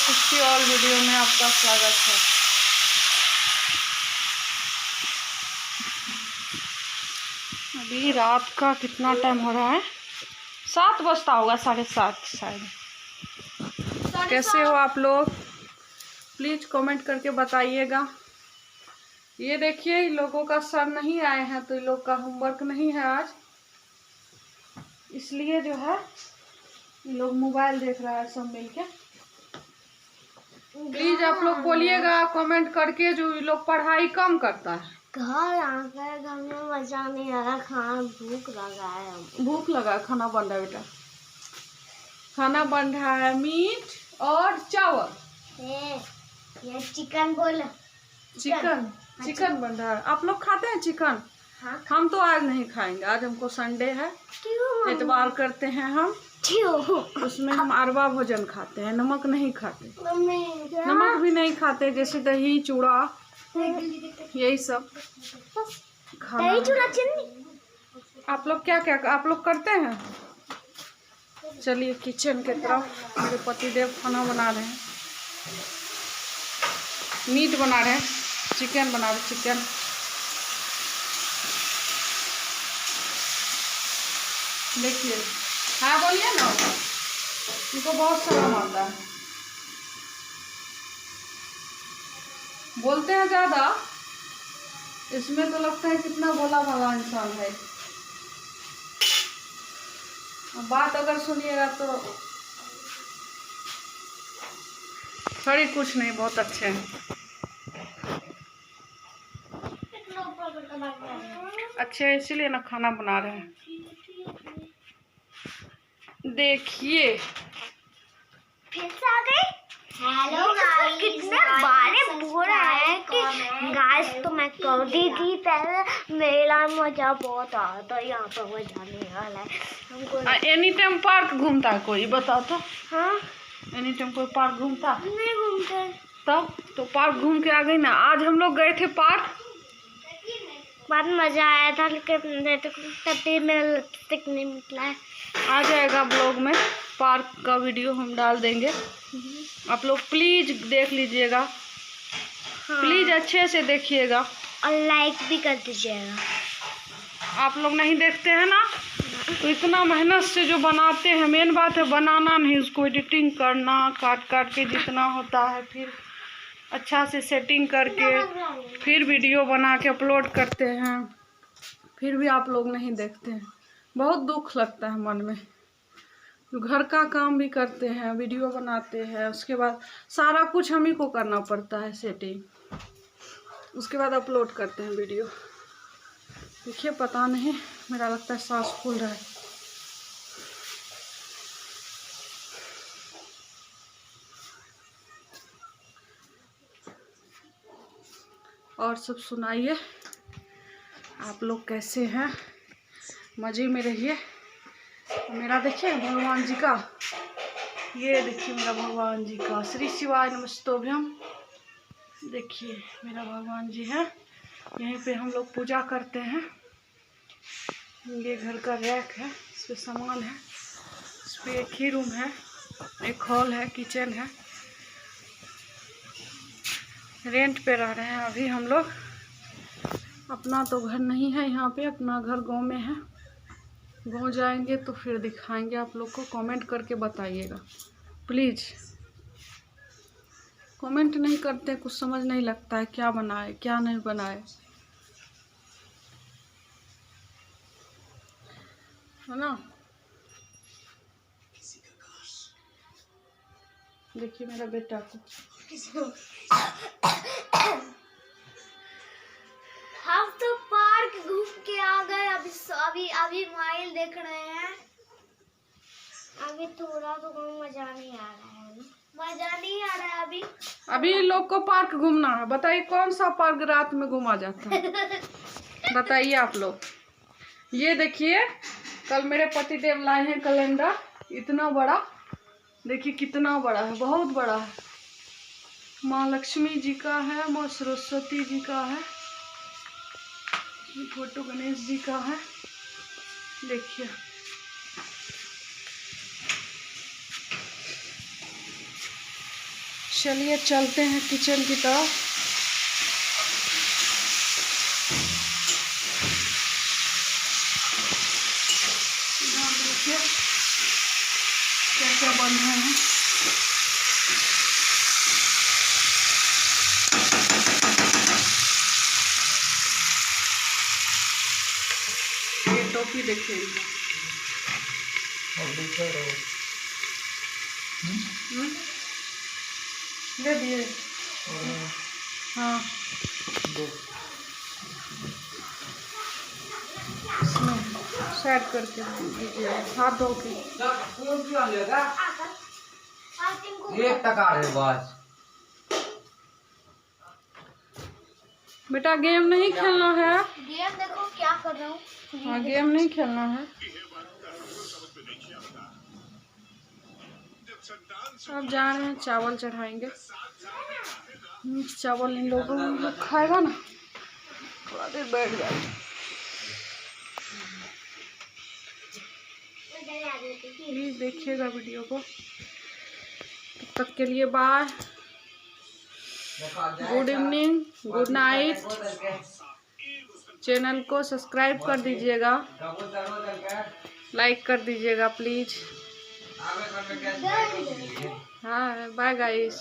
360 all video में आपका स्वागत है। अभी रात का कितना टाइम हो रहा है? 7 बजता होगा, 7:30 शायद। कैसे हो आप लोग? प्लीज कमेंट करके बताइएगा। ये देखिए, इन लोगों का सर नहीं आए हैं तो इन लोग का होमवर्क नहीं है आज, इसलिए जो है इन लोग मोबाइल देख रहा है सब मिलके। प्लीज आप लोग बोलिएगा कमेंट करके जो ये लोग पढ़ाई कम करता है। घर आकर घर में मजा नहीं आ रहा, खाना भूख लगा है। भूख लगा, खाना बन रहा है बेटा, खाना बन रहा है, मीट और चावल। ये चिकन बोल, चिकन बन रहा है। आप लोग खाते हैं चिकन? हाँ। हम तो आज नहीं खाएंगे, आज हमको संडे है, इतवार करते हैं हम, उसमें हम अरवा भोजन खाते हैं, नमक नहीं खाते, नमक भी नहीं खाते, जैसे दही चूड़ा यही सब खाना। दही चूड़ा चीनी आप लोग क्या क्या आप लोग करते हैं? चलिए किचन के तरफ। मेरे पतिदेव खाना बना रहे हैं, मीट बना रहे हैं, चिकन बना रहे हैं, चिकन। देखिए, हाँ बोलिए ना, इनको बहुत शर्म आता है, बोलते हैं ज्यादा। इसमें तो लगता है कितना भोला भाला इंसान है। बात अगर सुनिएगा तो सॉरी, कुछ नहीं, बहुत अच्छे हैं, अच्छे हैं, इसीलिए ना खाना बना रहे हैं। देखिए फिर से आ गए। हेलो गाइस, कितने बारे बोल रहे हैं कि गाइस तो मैं कर दी थी पहले। मेला मजा बहुत आता है, यहाँ पर मजा नहीं आ रहा है हमको। एनी टाइम पार्क घूमता है कोई? बताओ तो। हाँ, एनी टाइम कोई पार्क घूमता? नहीं घूमते। तब तो पार्क घूम के आ गई ना। आज हम लोग गए थे पार्क, बहुत मजा आया था, लेकिन तब मेरा लिपस्टिक नहीं निकला है। आ जाएगा ब्लॉग में, पार्क का वीडियो हम डाल देंगे, आप लोग प्लीज देख लीजिएगा। हाँ। प्लीज अच्छे से देखिएगा और लाइक भी कर दीजिएगा। आप लोग नहीं देखते हैं ना, तो इतना मेहनत से जो बनाते हैं, मेन बात है बनाना नहीं, उसको एडिटिंग करना, काट काट के जितना होता है, फिर अच्छा से सेटिंग करके फिर वीडियो बना के अपलोड करते हैं, फिर भी आप लोग नहीं देखते हैं। बहुत दुख लगता है मन में। घर का काम भी करते हैं, वीडियो बनाते हैं, उसके बाद सारा कुछ हम ही को करना पड़ता है सेटिंग, उसके बाद अपलोड करते हैं वीडियो। देखिए, पता नहीं, मेरा लगता है सांस फूल रहा है। और सब सुनाइए, आप लोग कैसे हैं? मज़े में रहिए। मेरा देखिए भगवान जी का, ये देखिए मेरा भगवान जी का, श्री शिवाय नमस्तोभ्यम। देखिए मेरा भगवान जी है, यहीं पे हम लोग पूजा करते हैं। ये घर का रैक है, इस पे सामान है, इस पे एक ही रूम है, एक हॉल है, किचन है। रेंट पे रह रहे हैं अभी हम लोग, अपना तो घर नहीं है यहाँ पे, अपना घर गांव में है। गांव जाएंगे तो फिर दिखाएंगे आप लोग को। कमेंट करके बताइएगा प्लीज़। कमेंट नहीं करते, कुछ समझ नहीं लगता है क्या बनाए क्या नहीं बनाए, है ना। देखिए मेरा बेटा को, हम तो पार्क घूम के आ गए। अभी मोबाइल देख रहे हैं। अभी थोड़ा तो मजा नहीं आ रहा है, मजा नहीं आ रहा है अभी लोग को पार्क घूमना है। बताइए कौन सा पार्क रात में घूमा जाता है? बताइए आप लोग। ये देखिए, कल मेरे पतिदेव लाए हैं कैलेंडर, इतना बड़ा, देखिए कितना बड़ा है, बहुत बड़ा है। माँ लक्ष्मी जी का है, माँ सरस्वती जी का है, फोटो गणेश जी का है। देखिए चलिए चलते हैं किचन की तरफ। यहाँ देखिए क्या क्या बन रहा है। ये टोपी देखिए इनका। दे दिए। हाँ इसमें सेट करके दीजिए, हाथ धो के। बेटा गेम नहीं खेलना है। गेम देखो क्या कर रहा हूँ। हाँ गेम नहीं खेलना है। अब जा रहे हैं, चावल चढ़ाएंगे। चावल इन लोगों खाएगा ना, थोड़ा देर बैठ जाएगा। प्लीज देखिएगा वीडियो को। तब तक के लिए bye, good evening, good night. Channel को सब्सक्राइब कर दीजिएगा, लाइक कर दीजिएगा प्लीज। हाँ बाय गाइस।